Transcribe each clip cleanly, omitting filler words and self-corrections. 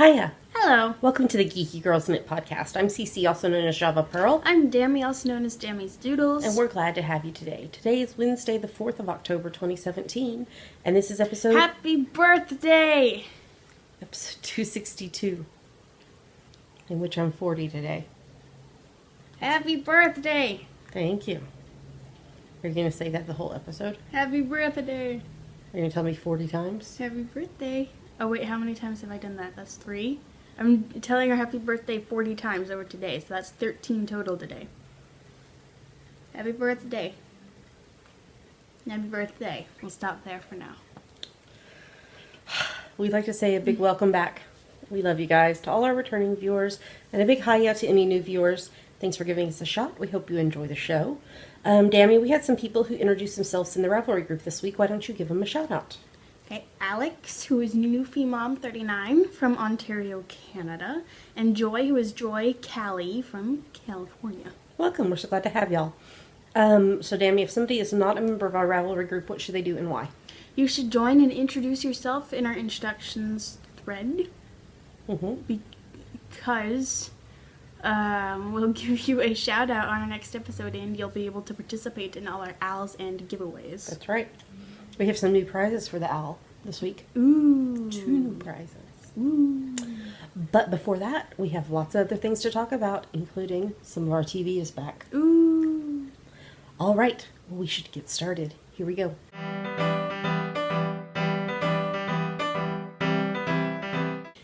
Hiya. Hello. Welcome to the Geeky Girls Knit podcast. I'm Cece, also known as Java Pearl. I'm Dammy, also known as Dammy's Doodles. And we're glad to have you today. Today is Wednesday, the 4th of October, 2017. And this is episode... Happy birthday! Episode 262. In which I'm 40 today. Happy birthday! Thank you. Are you going to say that the whole episode? Happy birthday! Are you going to tell me 40 times? Happy birthday. Oh wait, how many times have I done that? That's 3. I'm telling her happy birthday 40 times over today, so that's 13 total today. Happy birthday. Happy birthday. We'll stop there for now. We'd like to say a big welcome back. We love you guys, to all our returning viewers, and a big hi out to any new viewers. Thanks for giving us a shot. We hope you enjoy the show. Dammy, we had some people who introduced themselves in the Ravelry group this week. Why don't you give them a shout out? Okay, Alex, who is Newfie Mom 39 from Ontario, Canada, and Joy, who is Joy Callie from California. Welcome. We're so glad to have y'all. So, Dammy, if somebody is not a member of our Ravelry group, what should they do and why? You should join and introduce yourself in our introductions thread. Because we'll give you a shout out on our next episode and you'll be able to participate in all our owls and giveaways. That's right. We have some new prizes for the owl this week. Ooh. 2 new prizes. Ooh. But before that, we have lots of other things to talk about, including some of our TV is back. Ooh. All right. Well, we should get started. Here we go.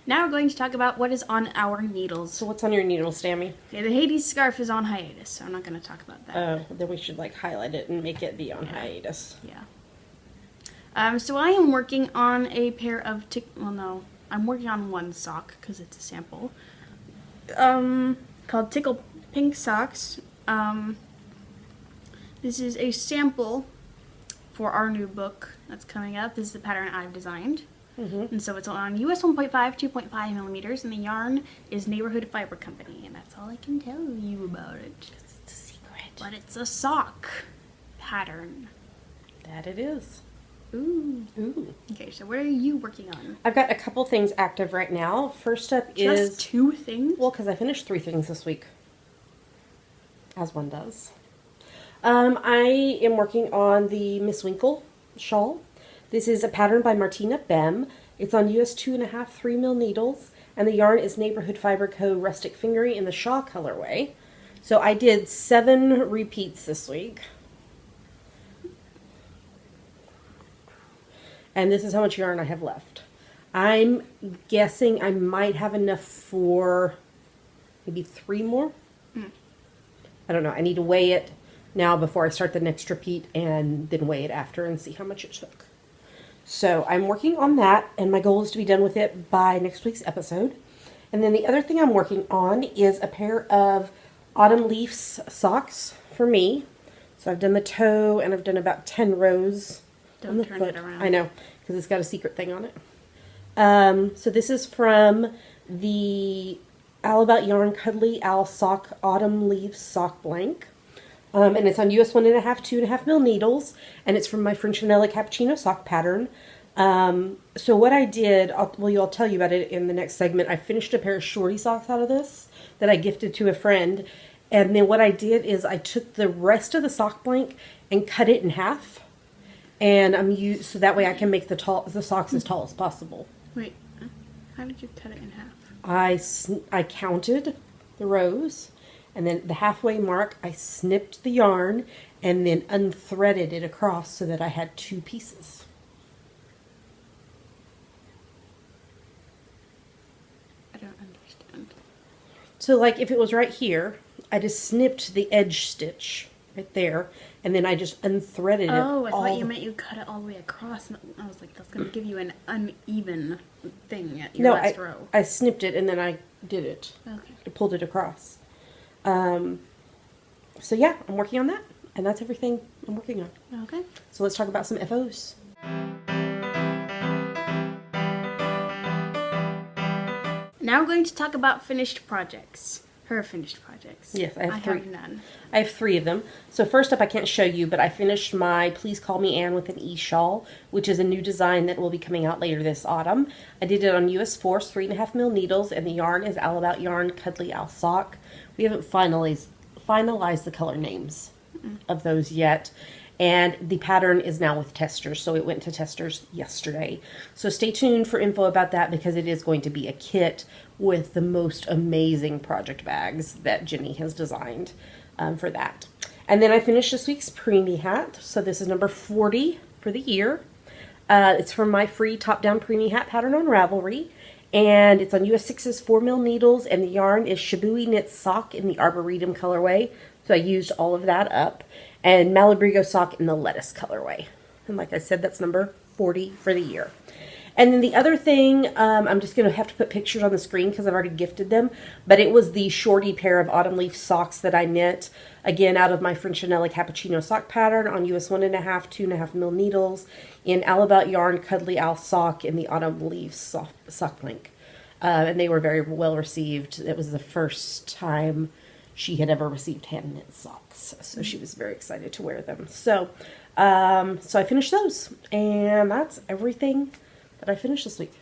Now we're going to talk about what is on our needles. So what's on your needles, Dammy? Okay, the Hades scarf is on hiatus, so I'm not going to talk about that. Then we should highlight it and make it be on hiatus. Yeah. So I am working on a pair of I'm working on one sock because it's a sample. Called Tickle Pink Socks. This is a sample for our new book that's coming up. This is the pattern I've designed. And so it's on US 1.5, 2.5 millimeters, and the yarn is Neighborhood Fiber Company, and that's all I can tell you about it. It's a secret. But it's a sock pattern. That it is. Ooh. Ooh. Okay, so what are you working on? I've got a couple things active right now. First up is... Just 2 things? Well, because I finished 3 things this week. As one does. I am working on the Miss Winkle shawl. This is a pattern by Martina Bem. It's on US 2.5 3mm needles, and the yarn is Neighborhood Fiber Co. Rustic Fingery in the Shaw colorway. So I did 7 repeats this week. And this is how much yarn I have left. I'm guessing I might have enough for maybe 3 more. I don't know. I need to weigh it now before I start the next repeat and then weigh it after and see how much it took. So I'm working on that, and my goal is to be done with it by next week's episode. And then the other thing I'm working on is a pair of Autumn Leaves socks for me. So I've done the toe, and I've done about 10 rows on the Don't turn foot. it around. I know, because it's got a secret thing on it. So this is from the All About Yarn Cuddly Owl Sock Autumn Leaves Sock Blank. And it's on US 1.5, 2.5mm needles, and it's from my French Vanilla Cappuccino sock pattern. So what I did, I'll tell you about it in the next segment. I finished a pair of shorty socks out of this that I gifted to a friend, and then what I did is I took the rest of the sock blank and cut it in half, and so that way I can make the socks as tall as possible. Wait, how did you cut it in half? I counted the rows. And then the halfway mark, I snipped the yarn and then unthreaded it across so that I had 2 pieces. I don't understand. So if it was right here, I just snipped the edge stitch right there, and then I just unthreaded it. Oh, I thought you meant you cut it all the way across. And I was like, that's going to give you an uneven thing at your last row. I snipped it and then I did it. Okay. I pulled it across. So yeah, I'm working on that, and that's everything I'm working on. Okay. So let's talk about some FOs. Now we're going to talk about finished projects. Her finished projects. Yes, I have 3. have none. I have 3 of them. So first up, I can't show you, but I finished my Please Call Me Anne with an E shawl, which is a new design that will be coming out later this autumn. I did it on US Force 3.5 mil needles, and the yarn is All About Yarn Cuddly Owl Sock. We haven't finalized the color names of those yet. And the pattern is now with testers, so it went to testers yesterday. So stay tuned for info about that, because it is going to be a kit with the most amazing project bags that Jenny has designed for that. And then I finished this week's preemie hat. So this is number 40 for the year. It's from my free top-down preemie hat pattern on Ravelry. And it's on US 6's 4 mil needles, and the yarn is Shibui Knit Sock in the Arboretum colorway. So I used all of that up. And Malabrigo Sock in the Lettuce colorway. And like I said, that's number 40 for the year. And then the other thing, I'm just going to have to put pictures on the screen because I've already gifted them. But it was the shorty pair of autumn leaf socks that I knit, again, out of my Frenchianella Cappuccino sock pattern on US 1.5, 2.5 mil needles in All About Yarn Cuddly Owl Sock in the autumn leaf sock link. And they were very well received. It was the first time she had ever received hand knit socks, so she was very excited to wear them. So I finished those, and that's everything that I finished this week.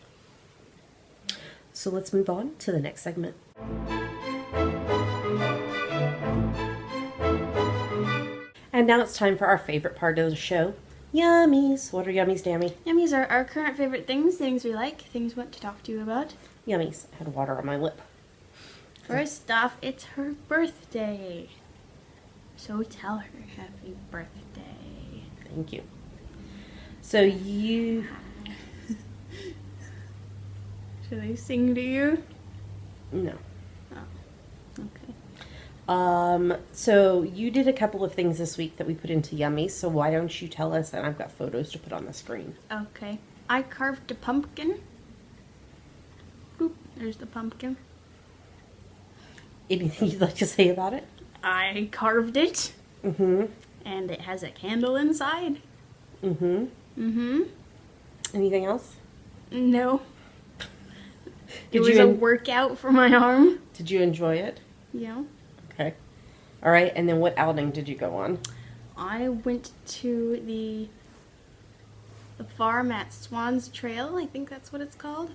So let's move on to the next segment. And now it's time for our favorite part of the show, Yummies. What are Yummies, Dammy? Yummies are our current favorite things we like, things we want to talk to you about. Yummies. I had water on my lip. First off, it's her birthday. So tell her happy birthday. Thank you. So you... Should I sing to you? No. Oh, okay. So you did a couple of things this week that we put into Yummies, so why don't you tell us, and I've got photos to put on the screen. Okay. I carved a pumpkin. Boop, there's the pumpkin. Anything you'd like to say about it? I carved it. Mm-hmm. And it has a candle inside. Mm-hmm. Mm-hmm. Anything else? No. It was a workout for my arm. Did you enjoy it? Yeah. Okay. All right, and then what outing did you go on? I went to the farm at Swan's Trail. I think that's what it's called.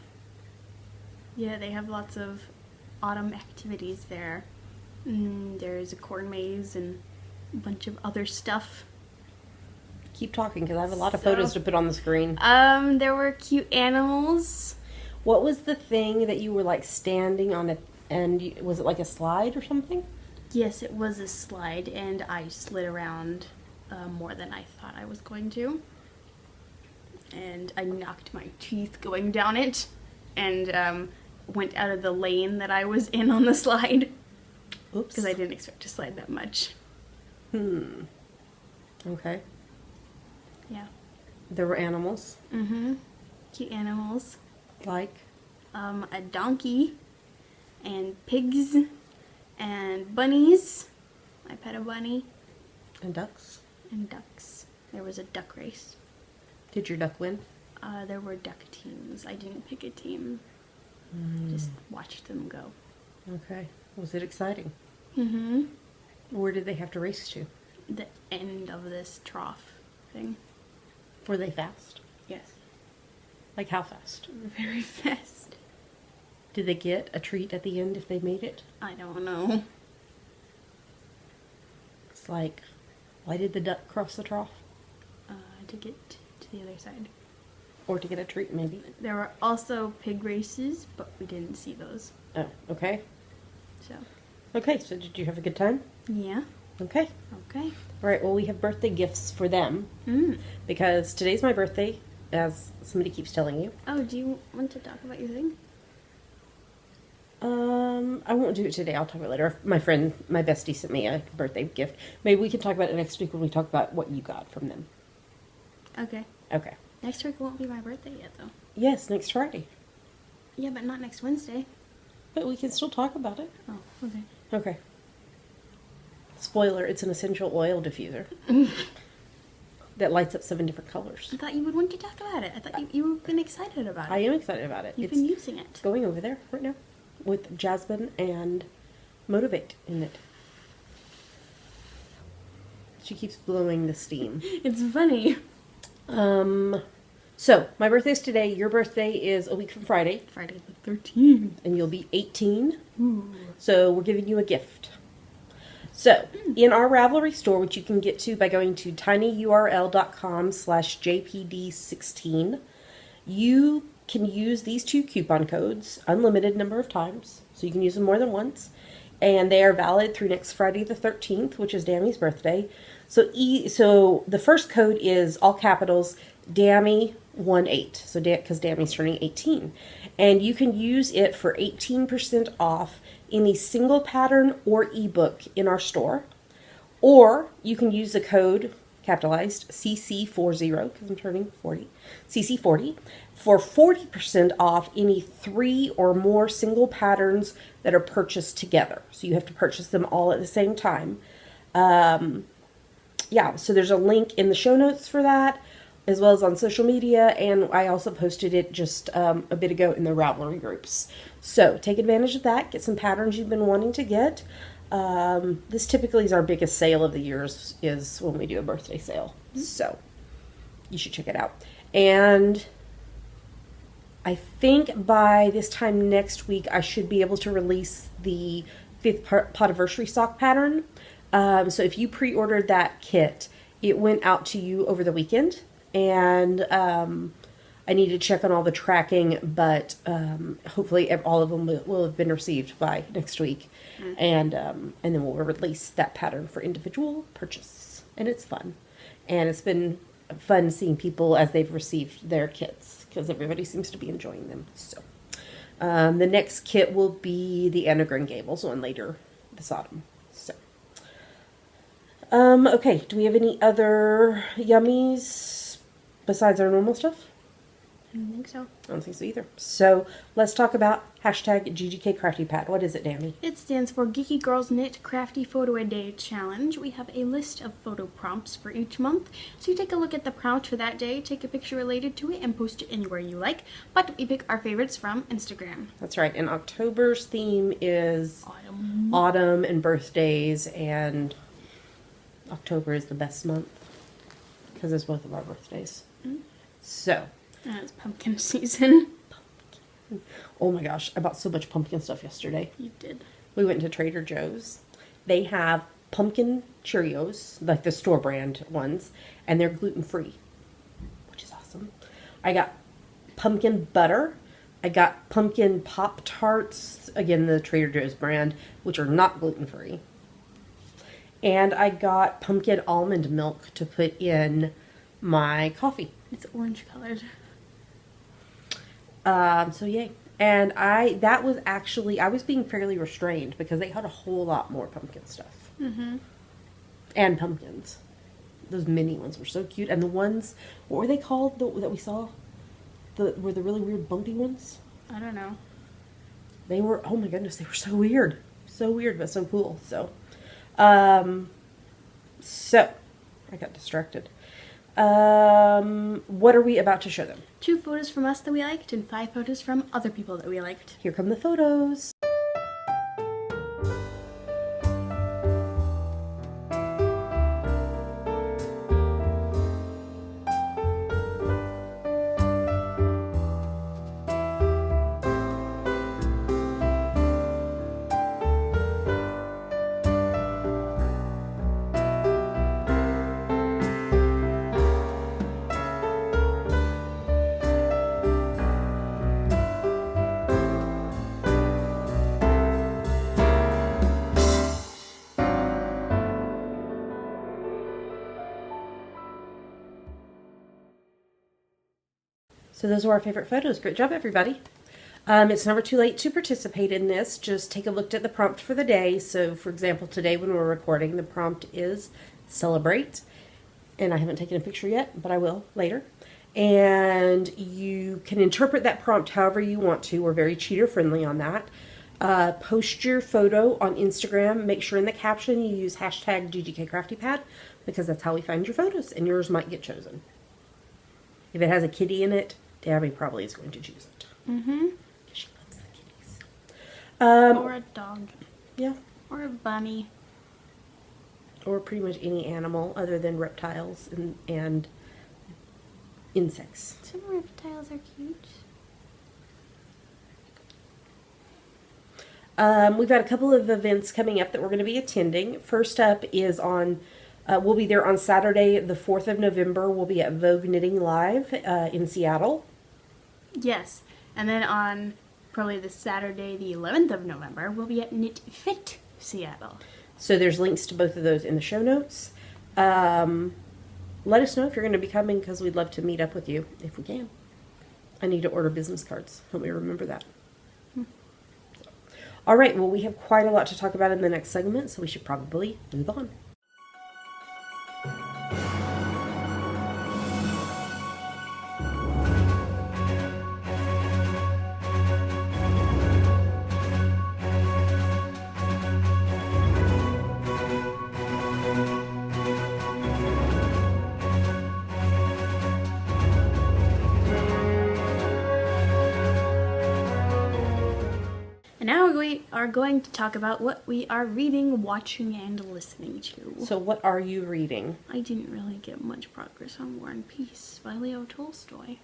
Yeah, they have lots of autumn activities there. There's a corn maze and a bunch of other stuff. Keep talking, because I have a lot of photos to put on the screen. There were cute animals. What was the thing that you were like standing on it, and was it like a slide or something? Yes, it was a slide, and I slid around more than I thought I was going to. And I knocked my teeth going down it, and went out of the lane that I was in on the slide. Oops. Because I didn't expect to slide that much. Okay. Yeah. There were animals. Mm-hmm. Cute animals. Like? A donkey, and pigs, and bunnies. I pet a bunny. And ducks? And ducks. There was a duck race. Did your duck win? There were duck teams. I didn't pick a team. Just watched them go. Okay. Was it exciting? Mm-hmm. Where did they have to race to? The end of this trough thing. Were they fast? Yes. Like how fast? Very fast. Did they get a treat at the end if they made it? I don't know. It's like, why did the duck cross the trough? To get to the other side. Or to get a treat, maybe. There were also pig races, but we didn't see those. Oh, okay. So. Okay, so did you have a good time? Yeah. Okay. Okay. All right, well, we have birthday gifts for them. Because today's my birthday, as somebody keeps telling you. Oh, do you want to talk about your thing? I won't do it today. I'll talk about it later. My friend, my bestie, sent me a birthday gift. Maybe we can talk about it next week when we talk about what you got from them. Okay. Okay. Next week won't be my birthday yet, though. Yes, next Friday. Yeah, but not next Wednesday. But we can still talk about it. Oh, okay. Okay. Spoiler, it's an essential oil diffuser that lights up 7 different colors. I thought you would want to talk about it. I thought you've been excited about it. I am excited about it. You've been using it. Going over there right now with jasmine and motivate in it. She keeps blowing the steam. It's funny. So, my birthday's today. Your birthday is a week from Friday. Friday the 13th. And you'll be 18. Ooh. So, we're giving you a gift. So, in our Ravelry store, which you can get to by going to tinyurl.com/jpd16, you can use these 2 coupon codes, unlimited number of times. So, you can use them more than once. And they are valid through next Friday the 13th, which is Dammy's birthday. So the first code is all capitals, Dammy18. So because Dammy's turning 18. And you can use it for 18% off any single pattern or ebook in our store. Or you can use the code, capitalized, CC40, because I'm turning 40, CC40, for 40% off any 3 or more single patterns that are purchased together. So you have to purchase them all at the same time. Yeah, so there's a link in the show notes for that, as well as on social media, and I also posted it just a bit ago in the Ravelry groups. So take advantage of that, get some patterns you've been wanting to get. This typically is our biggest sale of the year is when we do a birthday sale. So you should check it out. And I think by this time next week, I should be able to release the 5th Potiversary sock pattern. So if you pre-ordered that kit, it went out to you over the weekend. And I need to check on all the tracking, but hopefully all of them will have been received by next week. And then we'll release that pattern for individual purchase. And it's fun. And it's been fun seeing people as they've received their kits, because everybody seems to be enjoying them. So the next kit will be the Anna Green Gables one later this autumn. So okay, do we have any other yummies besides our normal stuff? I don't think so. I don't think so either. So let's talk about hashtag GGK Crafty Pad. What is it, Dammy? It stands for Geeky Girls Knit Crafty Photo a Day Challenge. We have a list of photo prompts for each month. So you take a look at the prompt for that day, take a picture related to it, and post it anywhere you like. But we pick our favorites from Instagram. That's right. And October's theme is autumn and birthdays, and October is the best month because it's both of our birthdays. So. And it's pumpkin season. Pumpkin. Oh my gosh, I bought so much pumpkin stuff yesterday. You did. We went to Trader Joe's. They have pumpkin Cheerios, like the store brand ones, and they're gluten-free, which is awesome. I got pumpkin butter. I got pumpkin Pop-Tarts, again, the Trader Joe's brand, which are not gluten-free. And I got pumpkin almond milk to put in my coffee. It's orange colored. So yay. And I was being fairly restrained because they had a whole lot more pumpkin stuff. Mm-hmm. And pumpkins. Those mini ones were so cute. And the ones, what were they called that we saw? Were the really weird bumpy ones? I don't know. They were, oh my goodness, they were so weird. So weird, but so cool. So I got distracted. What are we about to show them? 2 photos from us that we liked and 5 photos from other people that we liked. Here come the photos. So those are our favorite photos. Great job, everybody. It's never too late to participate in this. Just take a look at the prompt for the day. So, for example, today when we're recording, the prompt is celebrate. And I haven't taken a picture yet, but I will later. And you can interpret that prompt however you want to. We're very cheater friendly on that. Post your photo on Instagram. Make sure in the caption you use hashtag GGKCraftyPad, because that's how we find your photos, and yours might get chosen. If it has a kitty in it, Dabby probably is going to choose it. Mm-hmm. Because she loves the kitties. Or a dog. Yeah. Or a bunny. Or pretty much any animal other than reptiles and insects. Some reptiles are cute. We've got a couple of events coming up that we're going to be attending. First up is we'll be there on Saturday, the 4th of November. We'll be at Vogue Knitting Live in Seattle. Yes. And then on probably the Saturday, the 11th of November, we'll be at Knit Fit Seattle. So there's links to both of those in the show notes. Let us know if you're going to be coming because we'd love to meet up with you if we can. I need to order business cards. Help me remember that. All right, well, we have quite a lot to talk about in the next segment, so we should probably move on. And now we are going to talk about what we are reading, watching, and listening to. So what are you reading? I didn't really get much progress on War and Peace by Leo Tolstoy.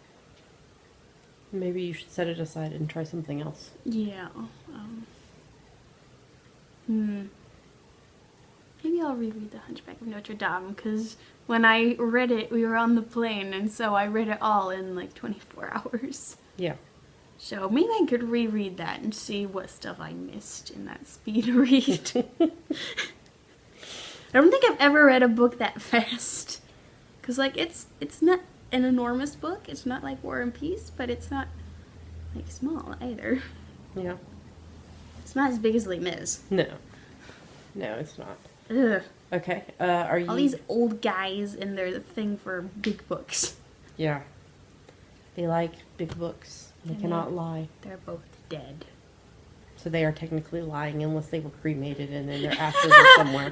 Maybe you should set it aside and try something else. Yeah. Maybe I'll reread The Hunchback of Notre Dame, because when I read it, we were on the plane, and so I read it all in like 24 hours. Yeah. So maybe I could reread that and see what stuff I missed in that speed read. I don't think I've ever read a book that fast. Because, like, it's not an enormous book. It's not like War and Peace, but it's not, like, small either. Yeah. It's not as big as Les Mis. No. No, it's not. Ugh. Okay. Are you... All these old guys and their thing for big books. Yeah. They like big books. They cannot lie. They're both dead. So they are technically lying unless they were cremated and then their ashes are somewhere.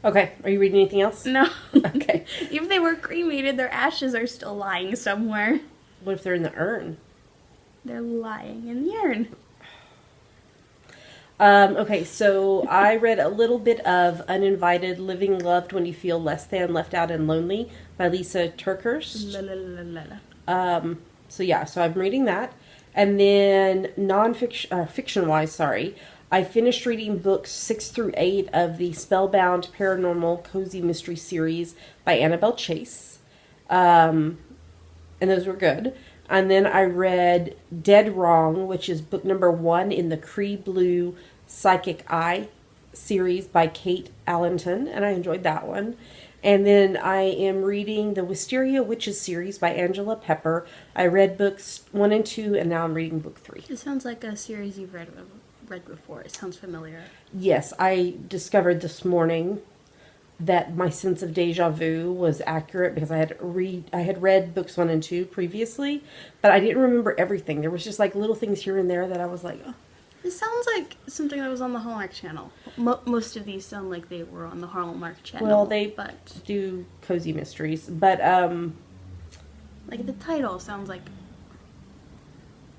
Okay. Are you reading anything else? No. Okay. If they were cremated, their ashes are still lying somewhere. What if they're in the urn? They're lying in the urn. Okay, so I read a little bit of Uninvited, Living Loved When You Feel Less Than, Left Out and Lonely by Lisa Turkhurst. So I'm reading that. And then fiction-wise, I finished reading books 6 through 8 of the Spellbound Paranormal Cozy Mystery series by Annabelle Chase. And those were good. And then I read Dead Wrong, which is book number 1 in the Cree Blue Psychic Eye series by Kate Allenton, and I enjoyed that one. And then I am reading the Wisteria Witches series by Angela Pepper. I read books 1 and 2, and now I'm reading book 3. It sounds like a series you've read before. It sounds familiar. Yes, I discovered this morning that my sense of deja vu was accurate because I had read books 1 and 2 previously, but I didn't remember everything. There was just like little things here and there that I was like, oh. It sounds like something that was on the Hallmark Channel. Most of these sound like they were on the Hallmark Channel. Well, they do cozy mysteries, but like the title sounds like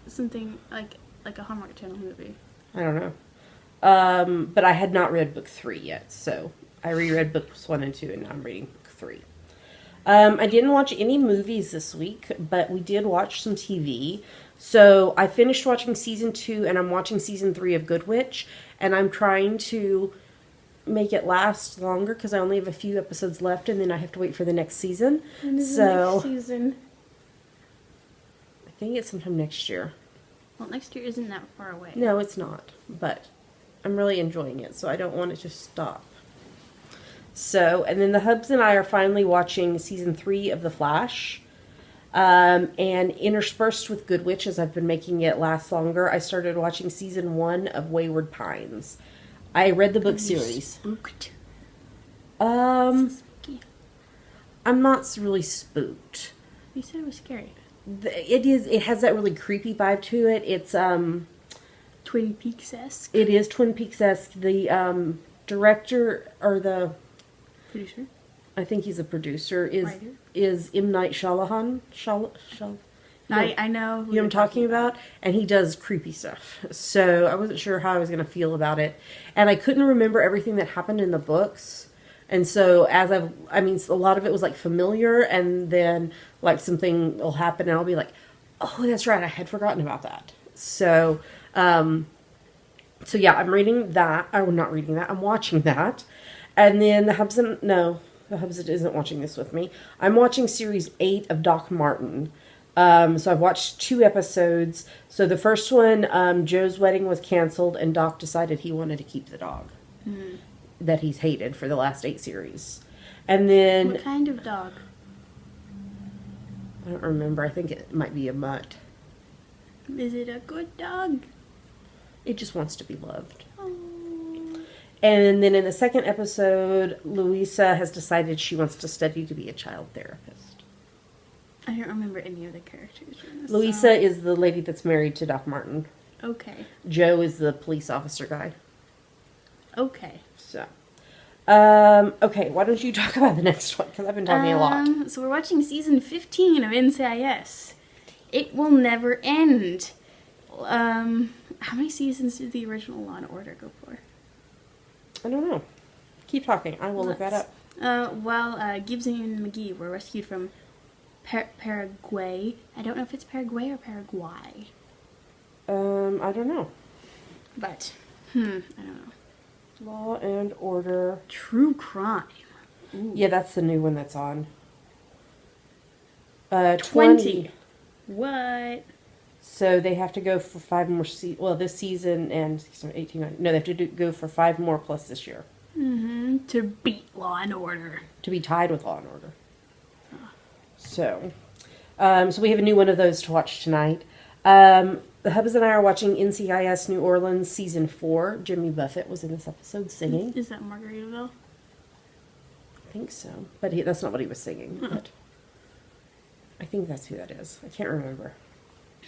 something like a Hallmark Channel movie. I don't know. But I had not read book 3 yet, so I reread books 1 and 2, and now I'm reading book 3. I didn't watch any movies this week, but we did watch some TV. So I finished watching season 2, and I'm watching season 3 of Good Witch, and I'm trying to make it last longer because I only have a few episodes left, and then I have to wait for the next season. When is the next season? I think it's sometime next year. Well, next year isn't that far away. No, it's not, but I'm really enjoying it, so I don't want it to stop. So, and then the hubs and I are finally watching season 3 of The Flash. And interspersed with Good Witch, as I've been making it last longer, I started watching season 1 of Wayward Pines. I read the book series. Spooked. Spooky. I'm not really spooked. You said it was scary. It is. It has that really creepy vibe to it. It's Twin Peaks-esque. It is Twin Peaks-esque. The director or the Producer. I think he's a producer. Writer? Is M. Night Shyamalan. No. I know who You know what you're I'm talking about? And he does creepy stuff. So I wasn't sure how I was going to feel about it. And I couldn't remember everything that happened in the books. And so a lot of it was like familiar, and then like something will happen and I'll be like, oh, that's right, I had forgotten about that. So, so yeah, I'm reading that. I'm not reading that. I'm watching that. And then the Hubs isn't watching this with me. I'm watching series 8 of Doc Martin. So I've watched 2 episodes. So the first one, Joe's wedding was canceled, and Doc decided he wanted to keep the dog that he's hated for the last 8 series. And then What kind of dog? I don't remember. I think it might be a mutt. Is it a good dog? It just wants to be loved. Oh. And then in the second episode, Louisa has decided she wants to study to be a child therapist. I don't remember any of the characters in this. Louisa is the lady that's married to Doc Martin. Okay. Joe is the police officer guy. Okay. So, okay, why don't you talk about the next one? Because I've been talking a lot. So we're watching season 15 of NCIS. It will never end. How many seasons did the original Law and Order go for? I don't know. Keep talking. I will look that up. Gibson and McGee were rescued from Paraguay. I don't know if it's Paraguay or Paraguay. I don't know. But, I don't know. Law and Order. True crime. Ooh. Yeah, that's the new one that's on. 20. What? So they have to go for 5 more this season and season 18. No, they have to go for 5 more plus this year. Mm-hmm. To beat Law and Order. To be tied with Law and Order. So we have a new one of those to watch tonight. The Hubs and I are watching NCIS New Orleans season 4. Jimmy Buffett was in this episode singing. Is that Margaritaville? I think so, but that's not what he was singing. But I think that's who that is. I can't remember.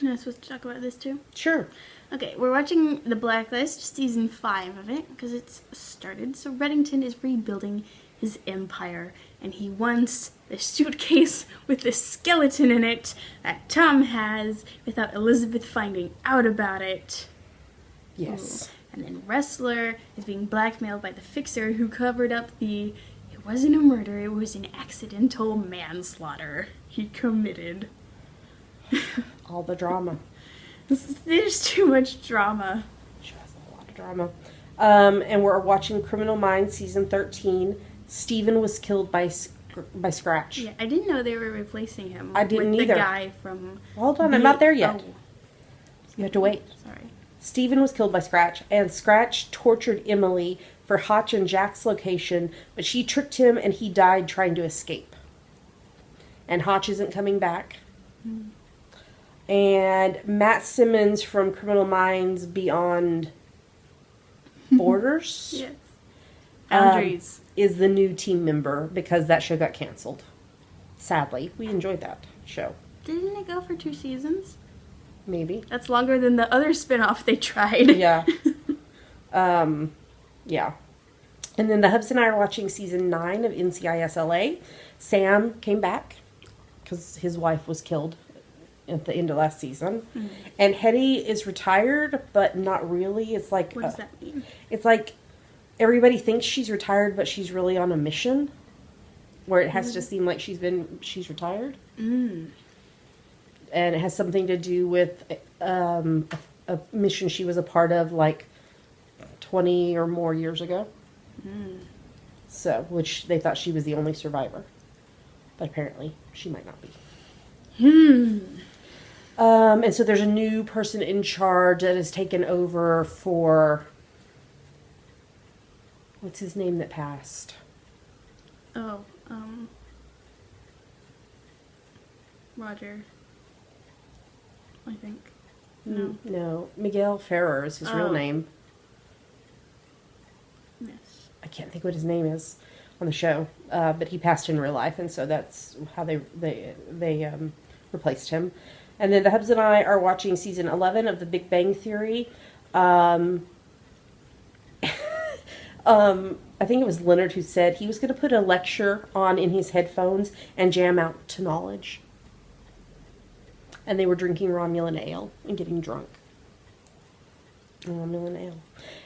Am I supposed to talk about this too? Sure. Okay, we're watching The Blacklist, season 5 of it, because it's started. So Reddington is rebuilding his empire, and he wants the suitcase with the skeleton in it that Tom has without Elizabeth finding out about it. Yes. Ooh. And then Wrestler is being blackmailed by the Fixer, who covered up it wasn't a murder, it was an accidental manslaughter he committed. All the drama. There's too much drama. She has a lot of drama. And we're watching Criminal Minds season 13. Steven was killed by Scratch. Yeah, I didn't know they were replacing him. I didn't with either. The guy from. Hold on, I'm not there yet. Oh. You have to wait. Sorry. Steven was killed by Scratch, and Scratch tortured Emily for Hotch and Jack's location, but she tricked him and he died trying to escape. And Hotch isn't coming back. Mm. And Matt Simmons from Criminal Minds Beyond Borders Yes. Boundaries. is the new team member because that show got canceled. Sadly, we enjoyed that show. Didn't it go for 2 seasons? Maybe. That's longer than the other spinoff they tried. Yeah. Yeah. And then the Hubs and I are watching season 9 of NCIS LA. Sam came back because his wife was killed at the end of last season. Mm-hmm. And Hetty is retired, but not really. It's like... What does that mean? It's like everybody thinks she's retired, but she's really on a mission where it has to seem like she's retired. Mm. And it has something to do with a mission she was a part of like 20 or more years ago. Mm. So, which they thought she was the only survivor. But apparently she might not be. And so there's a new person in charge that has taken over for... What's his name that passed? Oh, Roger. I think. No. No. Miguel Ferrer is his real name. Yes. I can't think what his name is on the show, but he passed in real life, and so that's how they replaced him. And then the Hubs and I are watching season 11 of The Big Bang Theory. I think it was Leonard who said he was going to put a lecture on in his headphones and jam out to knowledge. and they were drinking Romulan ale and getting drunk. Romulan ale.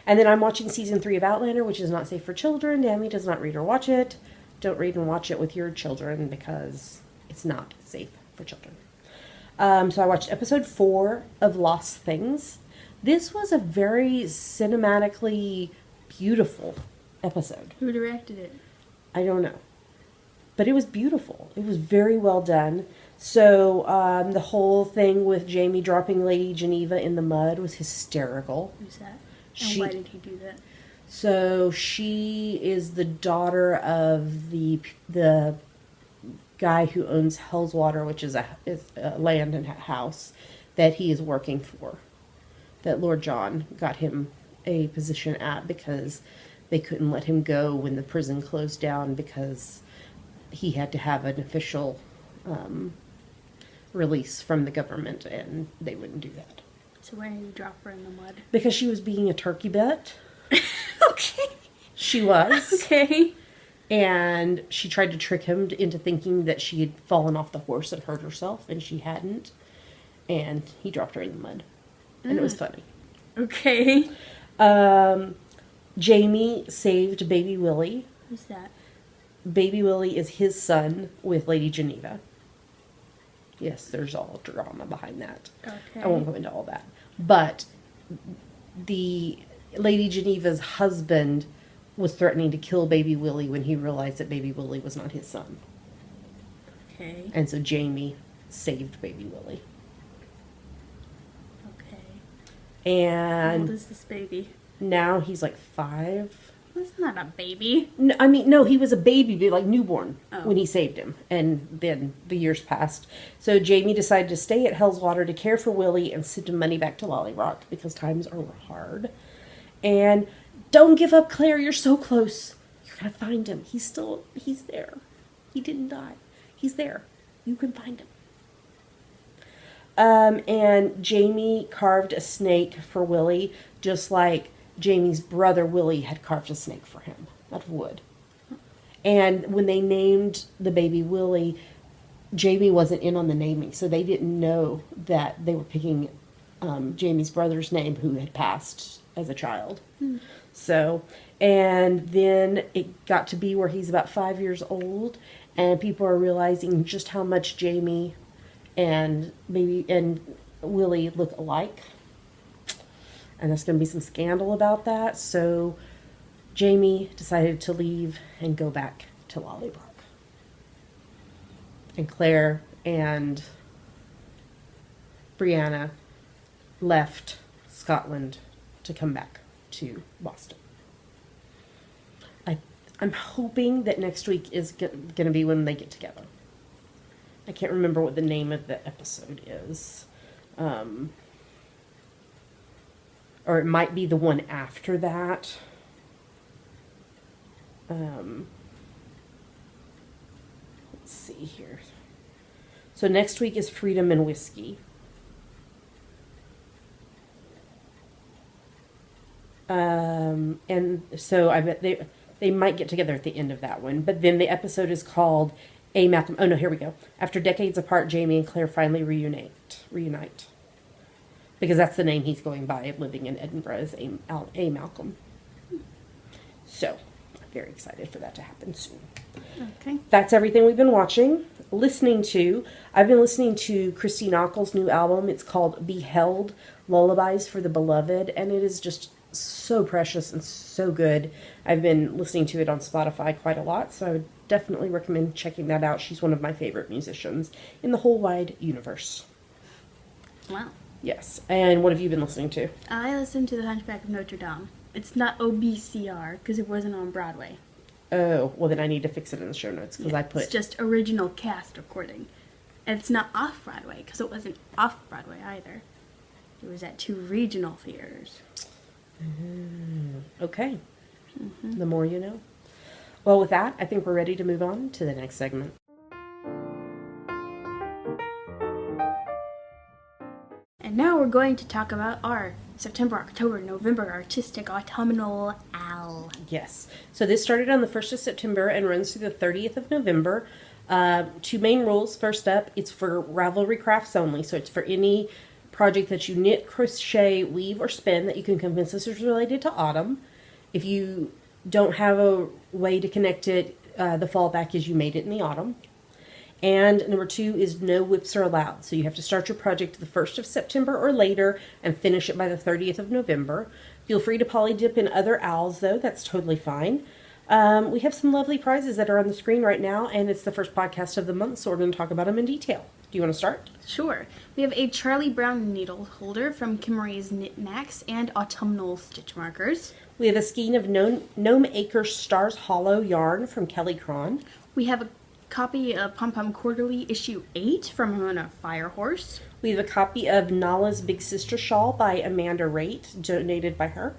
And then I'm watching season 3 of Outlander, which is not safe for children. Dammy does not read or watch it. Don't read and watch it with your children because it's not safe for children. So I watched episode 4 of Lost Things. This was a very cinematically beautiful episode. Who directed it? I don't know. But it was beautiful. It was very well done. So the whole thing with Jamie dropping Lady Geneva in the mud was hysterical. Who's that? And why did he do that? So she is the daughter of the guy who owns Hellswater, which is a land and house that he is working for. That Lord John got him a position at because they couldn't let him go when the prison closed down because he had to have an official release from the government, and they wouldn't do that. So why did you drop her in the mud? Because she was being a turkey butt. Okay. She was. Okay. And she tried to trick him into thinking that she had fallen off the horse and hurt herself, and she hadn't. And he dropped her in the mud. And it was funny. Okay. Jamie saved Baby Willie. Who's that? Baby Willie is his son with Lady Geneva. Yes, there's all drama behind that. Okay. I won't go into all that. But the Lady Geneva's husband was threatening to kill Baby Willie when he realized that Baby Willie was not his son. Okay. And so Jamie saved Baby Willie. Okay. How old And is this baby? now he's like 5. That's not a baby. No, I mean, no, he was a baby, like newborn, Oh. when he saved him. And then the years passed. So Jamie decided to stay at Hellswater to care for Willie and send him money back to Lolly Rock because times are hard. And don't give up, Claire. You're so close. You're going to find him. He's there. He didn't die. He's there. You can find him. And Jamie carved a snake for Willie, just like Jamie's brother Willie had carved a snake for him out of wood. And when they named the baby Willie, Jamie wasn't in on the naming, so they didn't know that they were picking Jamie's brother's name, who had passed as a child. So, and then it got to be where he's about 5 years old, and people are realizing just how much Jamie and Willie look alike. And there's going to be some scandal about that. So Jamie decided to leave and go back to Lolly Rock. And Claire and Brianna left Scotland to come back to Boston. I'm hoping that next week is going to be when they get together. I can't remember what the name of the episode is. Or it might be the one after that. Let's see here. So next week is Freedom and Whiskey. And so I bet they might get together at the end of that one. But then the episode is called A Malcolm. Oh no, here we go. After decades apart, Jamie and Claire finally reunite. Because that's the name he's going by, living in Edinburgh, is A. Malcolm. So, I'm very excited for that to happen soon. Okay. That's everything we've been watching. I've been listening to Christy Knockel's new album. It's called Beheld, Lullabies for the Beloved, and it is just so precious and so good. I've been listening to it on Spotify quite a lot, so I would definitely recommend checking that out. She's one of my favorite musicians in the whole wide universe. Wow. Yes. And what have you been listening to? I listened to The Hunchback of Notre Dame. It's not OBCR because it wasn't on Broadway. Oh, well then I need to fix it in the show notes because I put... It's just original cast recording. And it's not off-Broadway because it wasn't off-Broadway either. It was at 2 regional theaters. Okay. The more you know. Well, with that, I think we're ready to move on to the next segment. And now we're going to talk about our September, October, November artistic autumnal owl. Yes. So this started on the 1st of September and runs through the 30th of November. Two main rules. First up, it's for Ravelry crafts only, so it's for any project that you knit, crochet, weave, or spin that you can convince us is related to autumn. If you don't have a way to connect it, the fallback is you made it in the autumn. And number two is no whips are allowed. So you have to start your project the 1st of September or later and finish it by the 30th of November. Feel free to poly dip in other owls, though. That's totally fine. We have some lovely prizes that are on the screen right now, and it's the first podcast of the month, so we're going to talk about them in detail. Do you want to start? Sure. We have a Charlie Brown needle holder from Kimmery's Knit Knacks and Autumnal stitch markers. We have a skein of Gnome Acres Stars Hollow yarn from Kelly Cron. We have a copy of Pom Pom Quarterly issue 8 from Ramona Firehorse. We have a copy of Nala's Big Sister Shawl by Amanda Raitt, donated by her.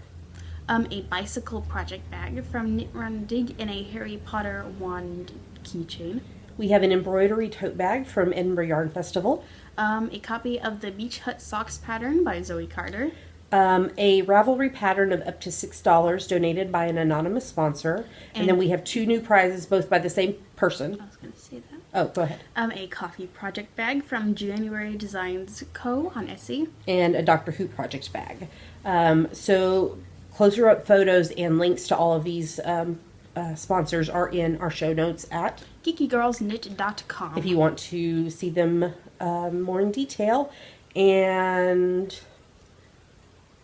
A bicycle project bag from Knit Run Dig and a Harry Potter wand keychain. We have an embroidery tote bag from Edinburgh Yarn Festival. A copy of the Beach Hut Socks pattern by Zoe Carter. A Ravelry pattern of up to $6 donated by an anonymous sponsor. And then we have two new prizes, both by the same person. I was going to say that. Oh, go ahead. A coffee project bag from January Designs Co. on Etsy. And a Doctor Who project bag. So closer up photos and links to all of these sponsors are in our show notes at geekygirlsknit.com. if you want to see them more in detail. And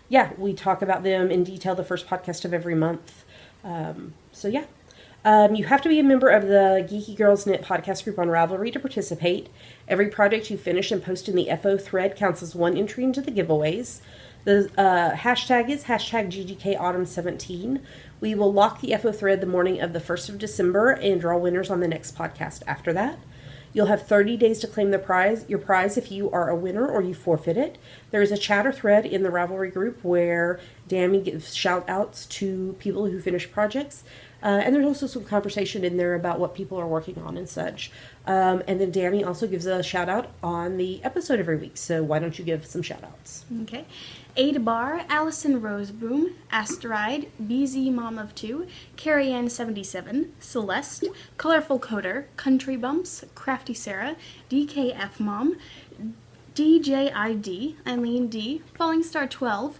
yeah, we talk about them in detail the first podcast of every month. You have to be a member of the Geeky Girls Knit podcast group on Ravelry to participate. Every project you finish and post in the FO thread counts as one entry into the giveaways. The hashtag is #GGKAutumn17. We will lock the FO thread the morning of the 1st of December and draw winners on the next podcast after that. You'll have 30 days to claim your prize if you are a winner or you forfeit it. There is a chatter thread in the Ravelry group where Dammy gives shout outs to people who finish projects. And there's also some conversation in there about what people are working on and such. And then Dammy also gives a shout out on the episode every week. So why don't you give some shout outs? Okay. Ada Bar, Allison Roseboom, Asteride, BZ Mom of 2, Carrie Ann 77, Celeste, Colorful Coder, Country Bumps, Crafty Sarah, DKF Mom, DJID, Eileen D, Falling Star 12,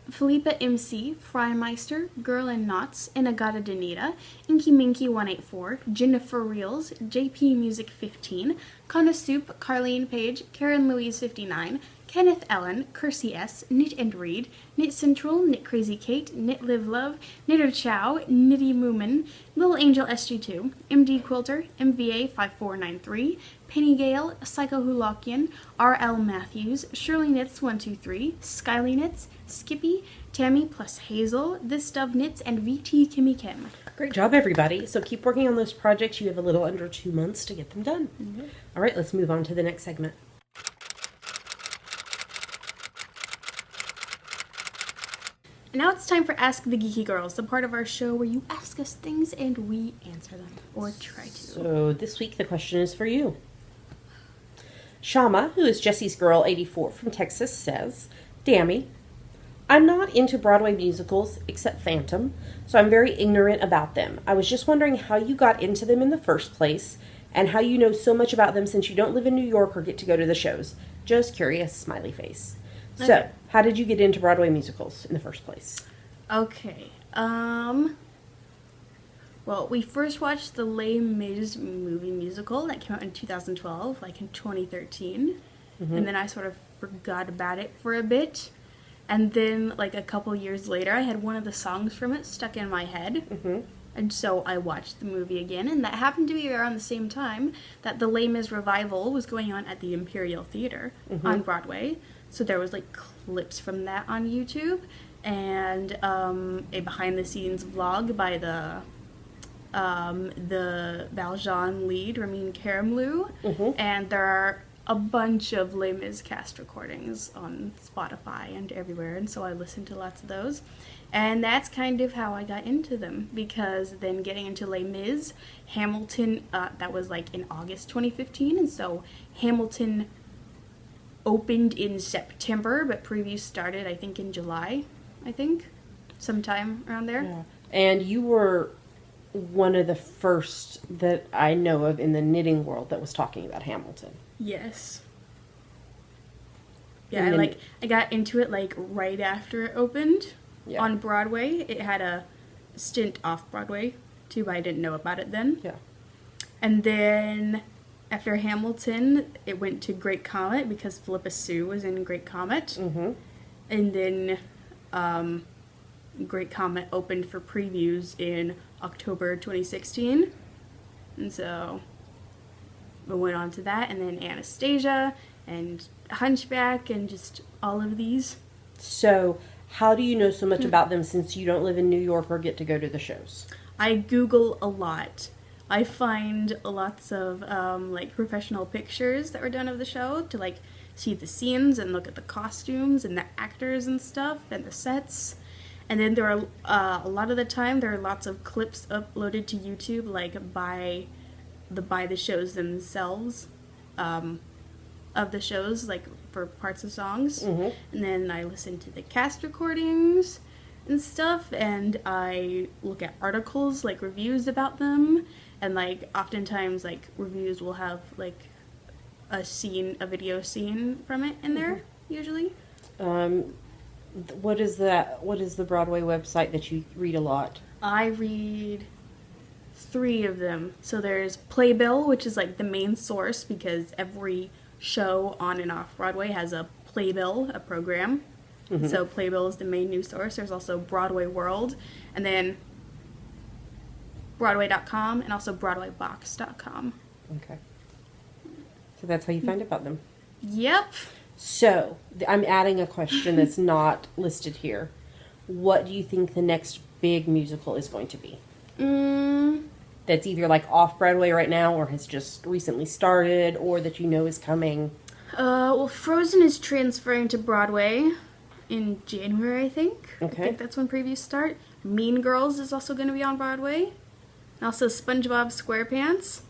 Philippa MC, Frymeister, Girl in Knots, Inagata Danita, Inky Minky 184, Jennifer Reels, JP Music 15, Kana Soup, Carlene Page, Karen Louise 59, Kenneth Ellen, Kersey S, Knit and Read, Knit Central, Knit Crazy Kate, Knit Live Love, Knitter Chow, Knitty Moomin, Little Angel SG2, MD Quilter, MVA 5493, Penny Gale, Psycho Hulakian, RL Matthews, Shirley Knits 123, Skyly Knits, Skippy, Tammy plus Hazel, This Dove Knits, and VT Kimmy Kim. Great job, everybody. So keep working on those projects. You have a little under 2 months to get them done. Mm-hmm. All right, let's move on to the next segment. And now it's time for Ask the Geeky Girls, the part of our show where you ask us things and we answer them, or try to. So this week the question is for you. Shama, who is Jessie's Girl 84 from Texas, says, Dammy, I'm not into Broadway musicals except Phantom, so I'm very ignorant about them. I was just wondering how you got into them in the first place and how you know so much about them since you don't live in New York or get to go to the shows. Just curious, smiley face. Okay. So, how did you get into Broadway musicals in the first place? Okay. Well, we first watched the Les Mis movie musical that came out in 2012, like in 2013. Mm-hmm. And then I sort of forgot about it for a bit. And then, like, a couple years later, I had one of the songs from it stuck in my head. Mm-hmm. And so I watched the movie again. And that happened to be around the same time that the Les Mis revival was going on at the Imperial Theater on Broadway. So there was, like, clips from that on YouTube. And a behind-the-scenes vlog by the Valjean lead, Ramin Karimloo. Mm-hmm. And there are a bunch of Les Mis cast recordings on Spotify and everywhere, and so I listened to lots of those. And that's kind of how I got into them, because then getting into Les Mis, Hamilton, that was like in August 2015, and so Hamilton opened in September, but previews started, I think, in July, sometime around there. Yeah. And you were one of the first that I know of in the knitting world that was talking about Hamilton. Yes. Yeah, And then- I got into it like right after it opened Yeah. on Broadway. It had a stint off Broadway too, but I didn't know about it then. Yeah. And then after Hamilton, it went to Great Comet because Philippa Sue was in Great Comet. Mm-hmm. And then Great Comet opened for previews in October 2016. And so we went on to that, and then Anastasia and Hunchback and just all of these. So, how do you know so much about them since you don't live in New York or get to go to the shows? I Google a lot. I find lots of like professional pictures that were done of the show to like see the scenes and look at the costumes and the actors and stuff and the sets. And then there are a lot of the time there are lots of clips uploaded to YouTube like by the shows themselves of the shows like for parts of songs. Mm-hmm. And then I listen to the cast recordings and stuff, and I look at articles like reviews about them, and like oftentimes like reviews will have like a video scene from it in there usually. What is that? What is the Broadway website that you read a lot? I read 3 of them. So there's Playbill, which is like the main source because every show on and off Broadway has a Playbill, a program. Mm-hmm. So Playbill is the main news source. There's also Broadway World, and then Broadway.com, and also BroadwayBox.com. Okay. So that's how you find about them. Yep. So, I'm adding a question that's not listed here. What do you think the next big musical is going to be? That's either like off Broadway right now or has just recently started or that you know is coming? Well, Frozen is transferring to Broadway in January, I think. Okay. I think that's when previews start. Mean Girls is also going to be on Broadway. And also SpongeBob SquarePants.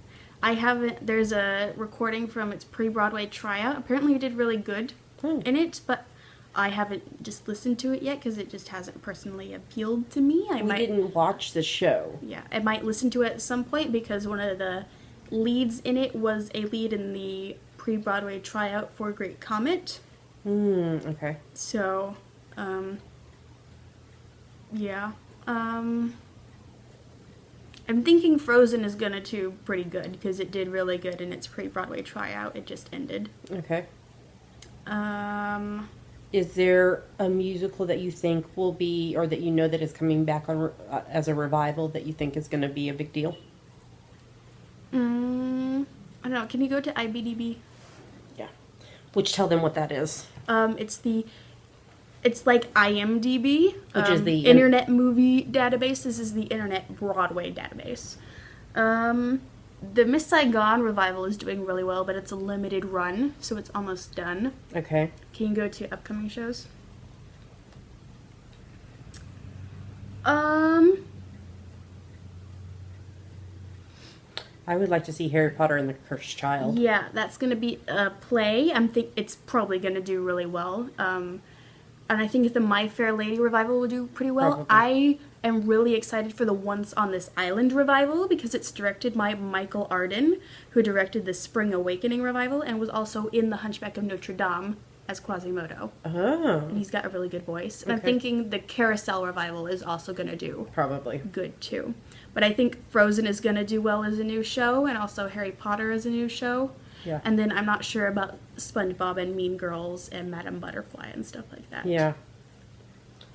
There's a recording from its pre-Broadway tryout. Apparently it did really good in it, but I haven't just listened to it yet because it just hasn't personally appealed to me. We didn't watch the show. Yeah, I might listen to it at some point because one of the leads in it was a lead in the pre-Broadway tryout for Great Comet. Okay. So, yeah. I'm thinking Frozen is gonna do pretty good because it did really good in its pre-Broadway tryout. It just ended. Okay. Um, Is there a musical that you think will be, or that you know that is coming back on as a revival that you think is going to be a big deal? I don't know. Can you go to IBDB? Yeah. Which, tell them what that is. It's like IMDb, Which is the Internet Movie Database. This is the Internet Broadway database. The Miss Saigon revival is doing really well, but it's a limited run, so it's almost done. Okay. Can you go to upcoming shows? I would like to see Harry Potter and the Cursed Child. Yeah, that's gonna be a play. It's probably gonna do really well. And I think the My Fair Lady revival will do pretty well. Probably. I am really excited for the Once on This Island revival because it's directed by Michael Arden, who directed the Spring Awakening revival and was also in The Hunchback of Notre Dame as Quasimodo. Oh. And he's got a really good voice. And I'm Okay. thinking the Carousel revival is also going to do Probably. good too. But I think Frozen is going to do well as a new show, and also Harry Potter as a new show. Yeah. And then I'm not sure about SpongeBob and Mean Girls and Madame Butterfly and stuff like that. Yeah.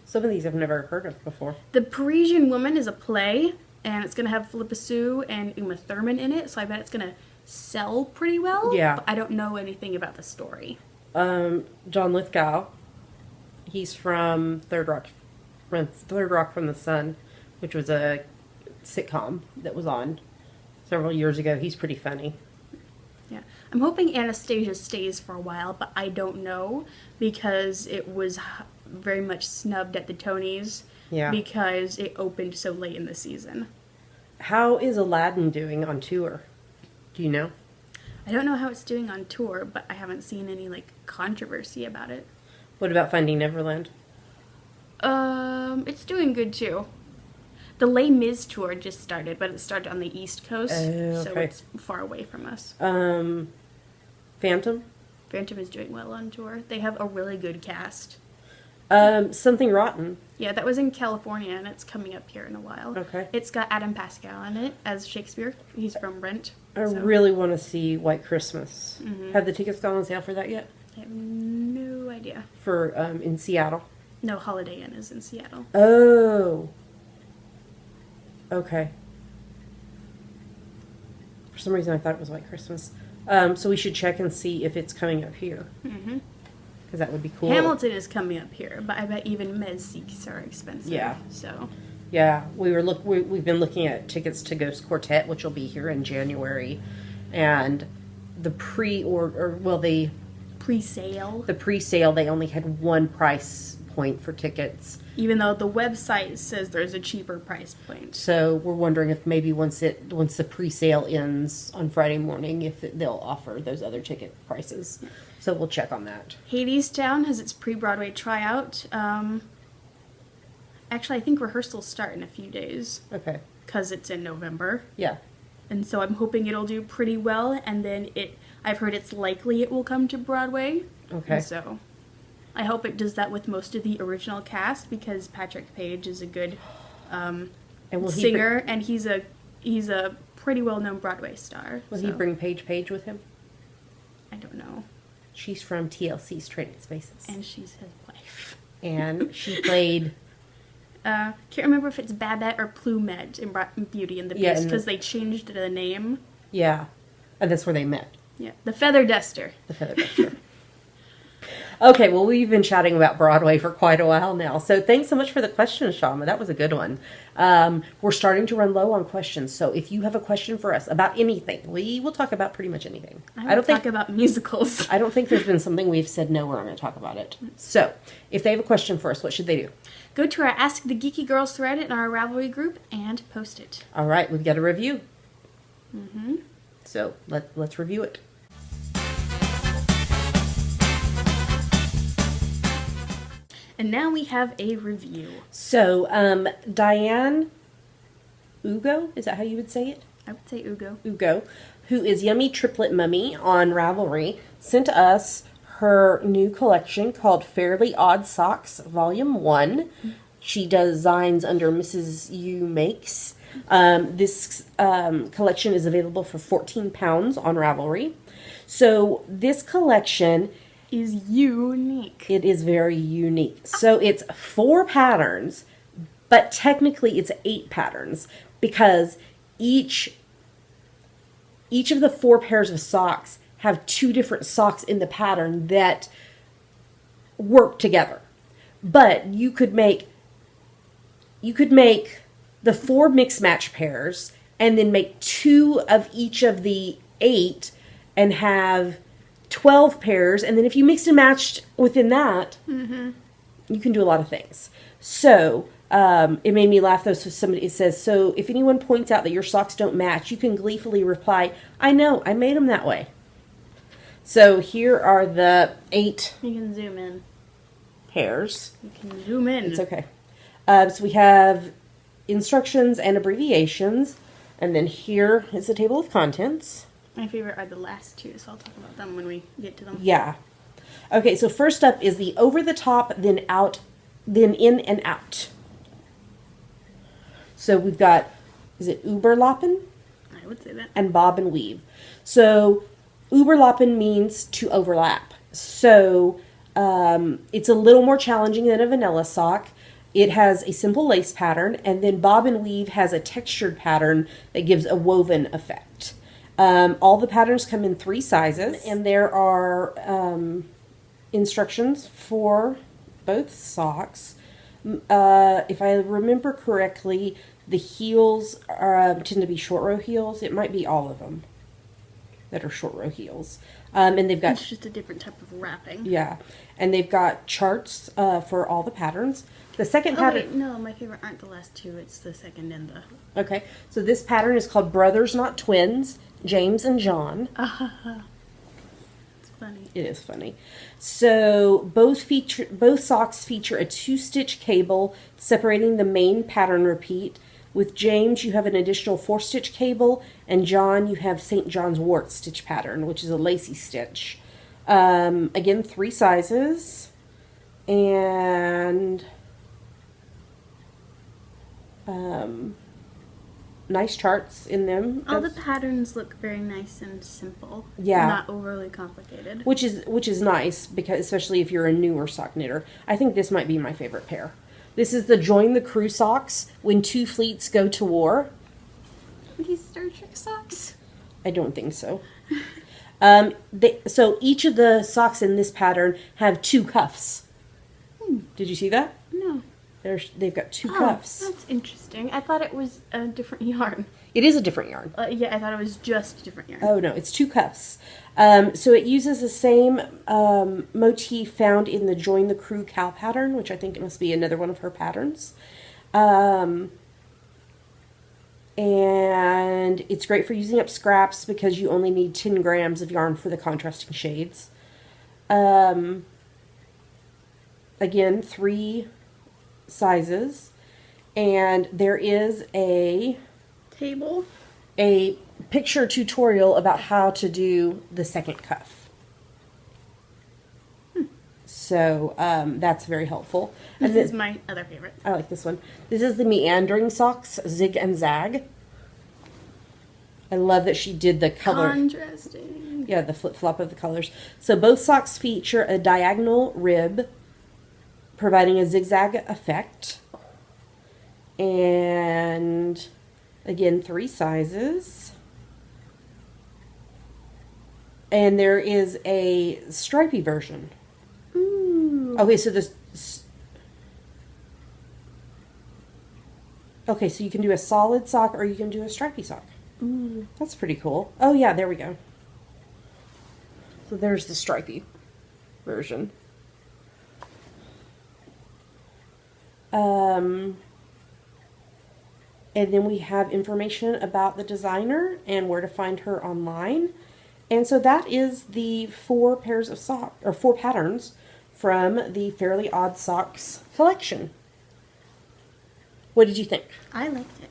Some of these I've never heard of before. The Parisian Woman is a play, and it's going to have Philippa Sue and Uma Thurman in it, so I bet it's going to sell pretty well. Yeah. But I don't know anything about the story. John Lithgow, he's from Third Rock from the Sun, which was a sitcom that was on several years ago. He's pretty funny. Yeah. I'm hoping Anastasia stays for a while, but I don't know because it was very much snubbed at the Tonys. Yeah. Because it opened so late in the season. How is Aladdin doing on tour? Do you know? I don't know how it's doing on tour, but I haven't seen any controversy about it. What about Finding Neverland? It's doing good too. The Les Mis tour just started, but it started on the East Coast, Oh, so okay. it's far away from us. Phantom? Phantom is doing well on tour. They have a really good cast. Something Rotten. Yeah, that was in California, and it's coming up here in a while. Okay. It's got Adam Pascal in it as Shakespeare. He's from Rent. I really want to see White Christmas. Have the tickets gone on sale for that yet? I have no idea. For, in Seattle? No, Holiday Inn is in Seattle. Oh. Okay. For some reason I thought it was White Christmas. So we should check and see if it's coming up here. Mm-hmm. Because that would be cool. Hamilton is coming up here, but I bet even Mez seats are expensive. Yeah. So. Yeah, we've been looking at tickets to Ghost Quartet, which will be here in January, and the Pre-sale. the pre-sale they only had one price point for tickets. Even though the website says there's a cheaper price point. So we're wondering if maybe once the pre-sale ends on Friday morning, if they'll offer those other ticket prices. So we'll check on that. Hadestown has its pre-Broadway tryout. Actually, I think rehearsals start in a few days. Okay. Because it's in November. Yeah. And so I'm hoping it'll do pretty well. And then I've heard it's likely it will come to Broadway. Okay. And so I hope it does that with most of the original cast, because Patrick Page is a good And will singer, and he's a pretty well-known Broadway star. Will he bring Paige with him? I don't know. She's from TLC's Trading Spaces. And she's his wife. And she played... Can't remember if it's Babette or Plumette in Beauty and the Beast, because they changed the name. Yeah. And that's where they met. Yeah. The Feather Duster. The Feather Duster. Okay, well, we've been chatting about Broadway for quite a while now. So thanks so much for the question, Shama. That was a good one. We're starting to run low on questions. So if you have a question for us about anything, we will talk about pretty much anything. I don't talk about musicals. I don't think there's been something we've said, no, we're not going to talk about it. So if they have a question for us, what should they do? Go to our Ask the Geeky Girls thread in our Ravelry group and post it. All right, we've got a review. Mm-hmm. So let's review it. And now we have a review. So, Diane Ugo, is that how you would say it? I would say Ugo. Ugo, who is Yummy Triplet Mummy on Ravelry, sent us her new collection called Fairly Odd Socks, Volume 1. She designs under Mrs. U Makes. This collection is available for £14 on Ravelry. So, this collection is unique. It is very unique. So it's 4 patterns, but technically it's 8 patterns, because each of the 4 pairs of socks have 2 different socks in the pattern that work together. But you could make the 4 mix match pairs and then make 2 of each of the 8 and have 12 pairs, and then if you mixed and matched within that, you can do a lot of things. So, it made me laugh though, so somebody says, so if anyone points out that your socks don't match, you can gleefully reply, I know, I made them that way. So here are the 8 You can zoom in. pairs. You can zoom in. It's okay. So we have instructions and abbreviations, and then here is the table of contents. My favorite are the last 2, so I'll talk about them when we get to them. Yeah. Okay, so first up is the over the top, then out, then in and out. So we've got, is it Überlappen? I would say that. And bob and weave. So Überlappen means to overlap. So it's a little more challenging than a vanilla sock. It has a simple lace pattern, and then bob and weave has a textured pattern that gives a woven effect. All the patterns come in 3 sizes, and there are instructions for both socks. If I remember correctly, the heels tend to be short row heels. It might be all of them that are short row heels. And they've got... It's just a different type of wrapping. Yeah. And they've got charts for all the patterns. The second pattern... Wait, no, my favorite aren't the last 2. It's the second and the... Okay. So this pattern is called Brothers Not Twins, James and John. It's funny. It is funny. So both socks feature a 2-stitch cable separating the main pattern repeat With James, you have an additional 4-stitch cable, and John, you have St. John's wort stitch pattern, which is a lacy stitch. Again, 3 sizes, and nice charts in them. All the patterns look very nice and simple. Yeah. Not overly complicated. Which is nice, because especially if you're a newer sock knitter. I think this might be my favorite pair. This is the Join the Crew socks when 2 fleets go to war. Are these Star Trek socks? I don't think so. So each of the socks in this pattern have 2 cuffs. Did you see that? No. They've got 2 cuffs. That's interesting. I thought it was a different yarn. It is a different yarn. Yeah, I thought it was just a different yarn. Oh no, it's 2 cuffs. So it uses the same motif found in the Join the Crew cow pattern, which I think it must be another one of her patterns. And it's great for using up scraps because you only need 10 grams of yarn for the contrasting shades. Again, 3 sizes, and there is a picture tutorial about how to do the second cuff. So that's very helpful. And this is my other favorite. I like this one. This is the meandering socks, Zig and Zag. I love that she did the color. Contrasting. Yeah, the flip-flop of the colors. So both socks feature a diagonal rib, providing a zigzag effect. And again, 3 sizes. And there is a stripy version. Ooh. Okay, so this... Okay, so you can do a solid sock or you can do a stripy sock. Ooh. That's pretty cool. Oh yeah, there we go. So there's the stripy version. And then we have information about the designer and where to find her online. And so that is the 4 pairs of sock or 4 patterns from the Fairly Odd Socks collection. What did you think? I liked it.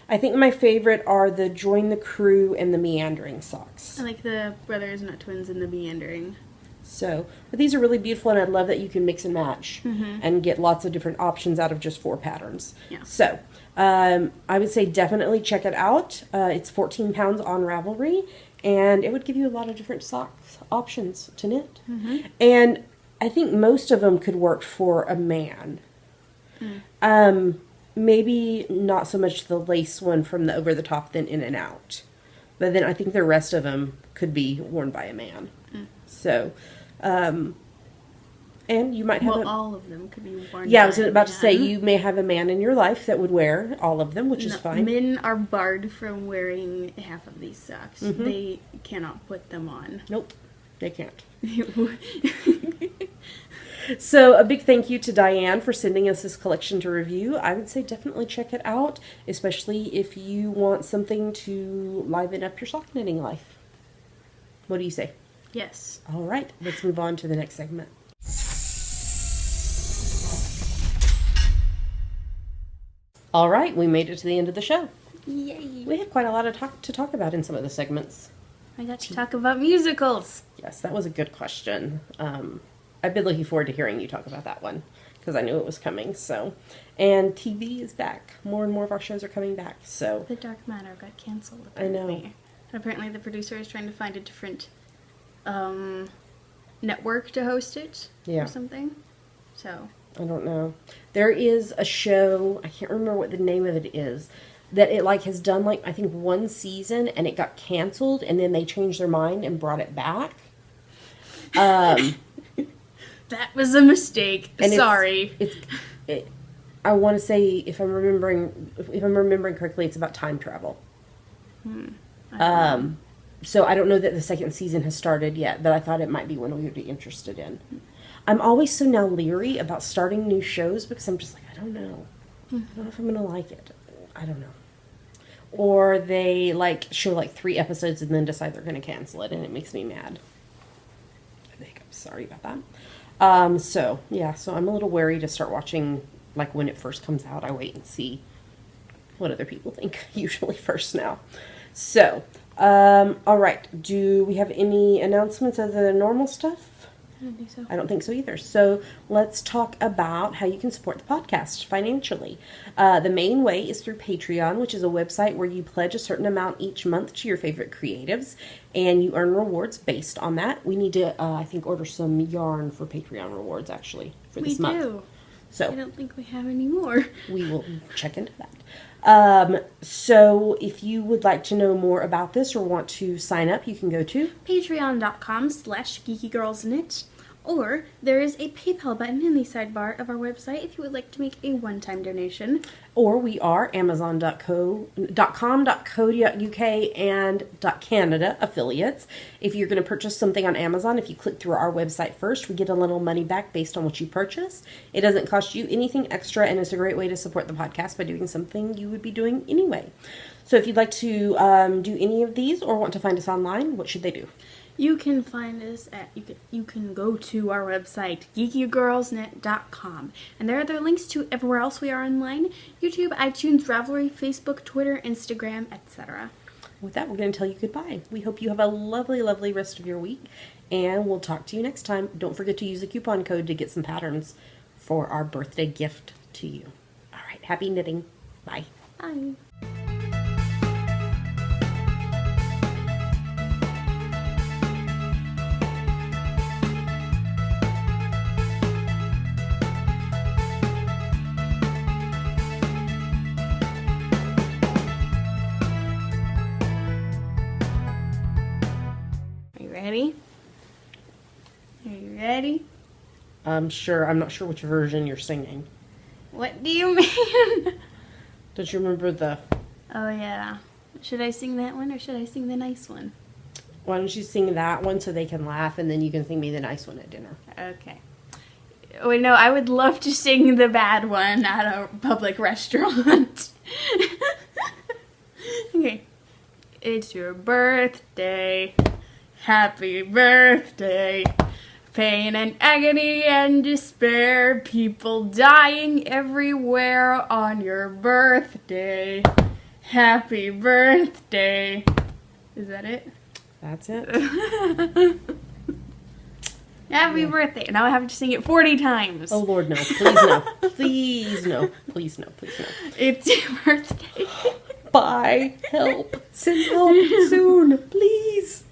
I think my favorite are the Join the Crew and the meandering socks. I like the brothers, not twins, and the meandering. So, but these are really beautiful, and I love that you can mix and match and get lots of different options out of just 4 patterns. Yeah. So, I would say definitely check it out. It's 14 pounds on Ravelry, and it would give you a lot of different socks options to knit. And I think most of them could work for a man. Maybe not so much the lace one from the Over the Top than In and Out. But then I think the rest of them could be worn by a man. So, and you might have all of them could be worn. Yeah, I was by about a to say, man. you may have a man in your life that would wear all of them, which is fine. Men are barred from wearing half of these socks. They cannot put them on. Nope, they can't. So a big thank you to Diane for sending us this collection to review. I would say definitely check it out, especially if you want something to liven up your sock knitting life. What do you say? Yes. All right, let's move on to the next segment. All right, we made it to the end of the show. Yay. We had quite a lot to talk about in some of the segments. I got to talk about musicals. Yes, that was a good question. I've been looking forward to hearing you talk about that one because I knew it was coming. So, and TV is back. More and more of our shows are coming back. So The Dark Matter got canceled. I know. And apparently the producer is trying to find a different network to host it Yeah. or something. So I don't know. There is a show, I can't remember what the name of it is, that it like has done like I think 1 season and it got canceled and then they changed their mind and brought it back. that was a mistake. And Sorry. I want to say if I'm remembering correctly, it's about time travel. So I don't know that the 2nd season has started yet, but I thought it might be one we would be interested in. I'm always so now leery about starting new shows because I'm just like, I don't know. I don't know if I'm going to like it. I don't know. Or they like show like 3 episodes and then decide they're going to cancel it and it makes me mad. I think I'm sorry about that. So I'm a little wary to start watching like when it first comes out. I wait and see what other people think, usually first now. So, all right. Do we have any announcements of the normal stuff? I don't think so. I don't think so either. So let's talk about how you can support the podcast financially. The main way is through Patreon, which is a website where you pledge a certain amount each month to your favorite creatives, and you earn rewards based on that. We need to, I think, order some yarn for Patreon rewards, actually, for this month. We do. So I don't think we have any more. we will check into that. So if you would like to know more about this or want to sign up, you can go to Patreon.com/geekygirlsknit, or there is a PayPal button in the sidebar of our website if you would like to make a one-time donation. Or we are amazon.com.co.uk and .canada affiliates. If you're going to purchase something on Amazon, if you click through our website first, we get a little money back based on what you purchase. It doesn't cost you anything extra, and it's a great way to support the podcast by doing something you would be doing anyway. So if you'd like to do any of these or want to find us online, what should they do? You can find us at, you can go to our website, geekygirlsnet.com. And there are the links to everywhere else we are online: YouTube, iTunes, Ravelry, Facebook, Twitter, Instagram, etc. With that, we're going to tell you goodbye. We hope you have a lovely, lovely rest of your week, and we'll talk to you next time. Don't forget to use the coupon code to get some patterns for our birthday gift to you. All right, happy knitting. Bye. Bye. Ready? Are you ready? I'm not sure which version you're singing. What do you mean? Don't you remember the... Oh, yeah. Should I sing that one or should I sing the nice one? Why don't you sing that one so they can laugh, and then you can sing me the nice one at dinner. Okay. Wait, no, I would love to sing the bad one at a public restaurant. Okay. It's your birthday. Happy birthday. Pain and agony and despair. People dying everywhere on your birthday. Happy birthday. Is that it? That's it. Happy birthday. Now I have to sing it 40 times. Oh, Lord, no. Please, no. Please, no. Please, no. Please, no. It's your birthday. Bye. Help. Send help soon. Please.